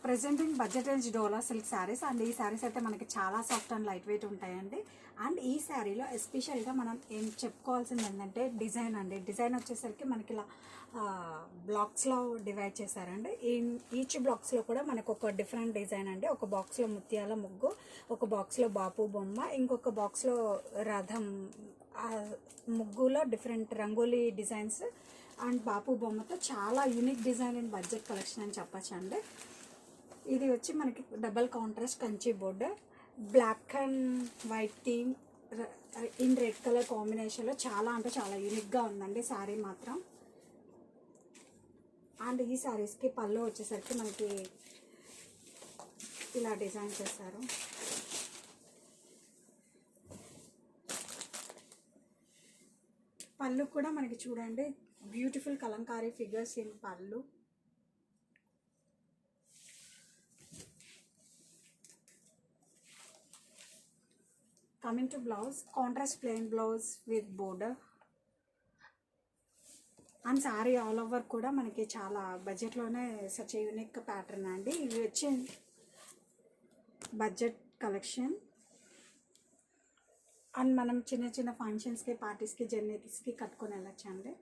Presenting budget range dola silk saris. And ఈ శారీస్ అయితే మనకి చాలా సాఫ్ట్ అండ్ లైట్ వెయిట్ ఉంటాయండి. అండ్ ఈ శారీలో ఎస్పెషల్గా మనం ఏం చెప్పుకోవాల్సింది ఏంటంటే డిజైన్ అండి. డిజైన్ వచ్చేసరికి మనకి ఇలా బ్లాక్స్లో డివైడ్ చేశారండి. ఈచ్ బ్లాక్స్లో కూడా మనకు ఒక డిఫరెంట్ డిజైన్ అండి. ఒక బాక్స్లో ముత్యాల ముగ్గు, ఒక బాక్స్లో బాపు బొమ్మ, ఇంకొక బాక్స్లో రథం ముగ్గులో different rangoli designs and Bapu బొమ్మతో చాలా unique design and budget collection అని చెప్పచ్చు అండి. ఇది వచ్చి మనకి double contrast Kanchi border, black and white theme in red colour కాంబినేషన్లో చాలా అంటే చాలా యూనిక్గా ఉందండి శారీ మాత్రం. అండ్ ఈ శారీస్కి పళ్ళు వచ్చేసరికి మనకి ఇలా డిజైన్ చేశారు. పళ్ళు కూడా మనకి చూడండి బ్యూటిఫుల్ కలంకారీ ఫిగర్స్ ఇన్ పళ్ళు. Coming to blouse, contrast plain blouse with border. And sari all over కూడా మనకి చాలా బడ్జెట్లోనే సచ్ యూనిక్ ప్యాటర్న్ అండి. ఇవి వచ్చి బడ్జెట్ కలెక్షన్. అండ్ మనం చిన్న చిన్న ఫంక్షన్స్కి, పార్టీస్కి, జర్నీస్కి కట్టుకొని వెళ్ళొచ్చు అండి.